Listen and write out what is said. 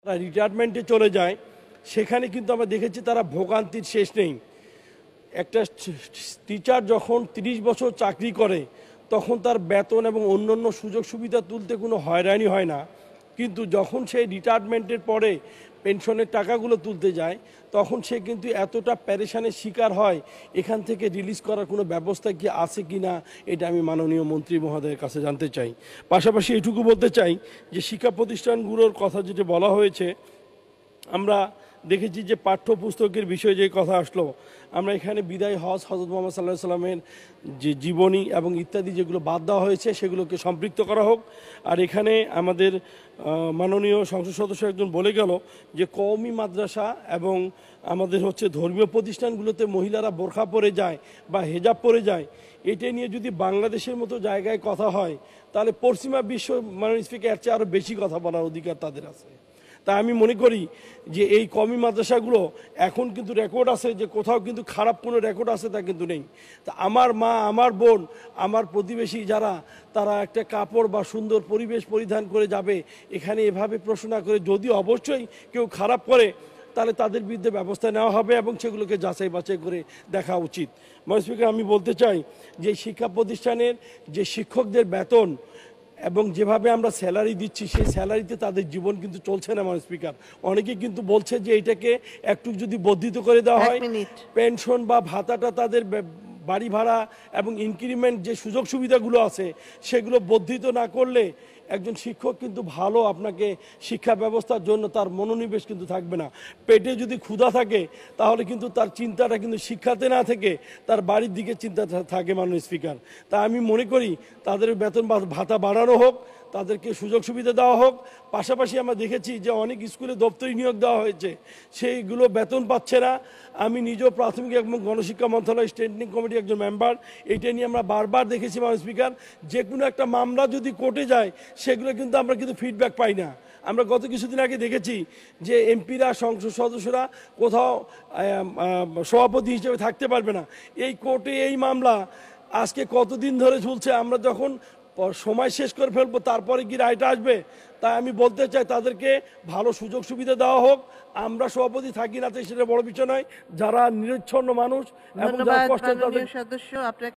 তারা রিটায়ারমেন্টে চলে যায়, সেখানে কিন্তু আমরা দেখেছি তারা ভোগান্তির শেষ নেই। একটা টিচার যখন 30 বছর চাকরি করে তখন তার বেতন এবং অন্যান্য সুযোগ সুবিধা তুলতে কোনো হয়রানি হয় না, কিন্তু যখন সে রিটায়ারমেন্টের পরে পেনশনের টাকাগুলো তুলতে যায় তখন সে কিন্তু এতটা প্যারেশানের শিকার হয়। এখান থেকে রিলিজ করার কোনো ব্যবস্থা কি আছে কি না, এটা আমি মাননীয় মন্ত্রী মহোদয়ের কাছে জানতে চাই। পাশাপাশি এটুকু বলতে চাই যে শিক্ষা প্রতিষ্ঠানগুলোর কথা যেটা বলা হয়েছে, আমরা দেখেছি যে পাঠ্যপুস্তকের বিষয়ে যে কথা আসলো, আমরা এখানে বিদায় হজ হযরত মুহাম্মদ সাল্লাল্লাহু আলাইহি সাল্লামের যে জীবনী এবং ইত্যাদি যেগুলো বাদ দেওয়া হয়েছে সেগুলোকে সম্পৃক্ত করা হোক। আর এখানে আমাদের মাননীয় সংসদ সদস্য একজন বলে গেল যে কওমি মাদ্রাসা এবং আমাদের ধর্মীয় প্রতিষ্ঠানগুলোতে মহিলারা বোরখা পরে যায় বা হেজাব পরে যায়, এটা নিয়ে যদি বাংলাদেশের মতো জায়গায় কথা হয় তাহলে পশ্চিমা বিশ্ব মাননীয় স্পিকার এর চেয়ে আরও বেশি কথা বলার অধিকার তাদের আছে। তাই আমি মনে করি যে এই কওমি মাদ্রাসাগুলো এখন কিন্তু রেকর্ড আছে, যে কোথাও কিন্তু খারাপ কোনো রেকর্ড আছে তা কিন্তু নেই। তা আমার মা, আমার বোন, আমার প্রতিবেশী যারা, তারা একটা কাপড় বা সুন্দর পরিবেশ পরিধান করে যাবে, এখানে এভাবে প্রশ্ন না করে যদি অবশ্যই কেউ খারাপ করে তাহলে তাদের বিরুদ্ধে ব্যবস্থা নেওয়া হবে এবং সেগুলোকে যাচাই বাছাই করে দেখা উচিত। মাননীয় স্পিকার, আমি বলতে চাই যে শিক্ষা প্রতিষ্ঠানের যে শিক্ষকদের বেতন এবং যেভাবে আমরা স্যালারি দিচ্ছি সেই স্যালারিতে তাদের জীবন কিন্তু চলছে না। মাননীয় স্পিকার, অনেকে কিন্তু বলছে যে এটাকে একটু যদি বর্ধিত করে দেওয়া হয়, পেনশন বা ভাতাটা তাদের বাড়ি ভাড়া এবং ইনক্রিমেন্ট যে সুযোগ সুবিধাগুলো আছে সেগুলো বর্ধিত না করলে একজন শিক্ষক কিন্তু ভালো আপনাকে শিক্ষা ব্যবস্থার জন্য তার মনোনিবেশ কিন্তু থাকবে না। পেটে যদি ক্ষুধা থাকে তাহলে কিন্তু তার চিন্তাটা কিন্তু শিক্ষাতে না থেকে তার বাড়ির দিকে চিন্তা থাকে। মাননীয় স্পিকার, তা আমি মনে করি তাদের বেতন ভাতা বাড়ানো হোক, তাদেরকে সুযোগ সুবিধা দেওয়া হোক। পাশাপাশি আমরা দেখেছি যে অনেক স্কুলে দপ্তরি নিয়োগ দেওয়া হয়েছে, সেইগুলো বেতন পাচ্ছে না। আমি নিজেও প্রাথমিক এবং গণশিক্ষা মন্ত্রণালয় স্ট্যান্ডিং কমিটির একজন মেম্বার, এইটা নিয়ে আমরা বারবার দেখেছি। মাননীয় স্পিকার, যে কোনো একটা মামলা যদি কোর্টে যায় সেগুলো কিন্তু আমরা ফিডব্যাক পাই না। আমরা গত কিছুদিন আগে দেখেছি যে এমপিরা, সংসদ সদস্যরা কোথাও সভাপতি হিসেবে থাকতে পারবে না। এই কোর্টে এই মামলা আজকে কতদিন ধরে ঝুলছে, আমরা যখন সময় শেষ করে ফেলবো তারপরে কি রায়টা আসবে। তাই আমি বলতে চাই তাদেরকে ভালো সুযোগ সুবিধা দেওয়া হোক। আমরা সভাপতি থাকি না তো সেটা বড় বিষয় নয়, যারা নিরচ্ছন্ন মানুষ এবং যারা কষ্ট, তাদের সদস্য আপনাকে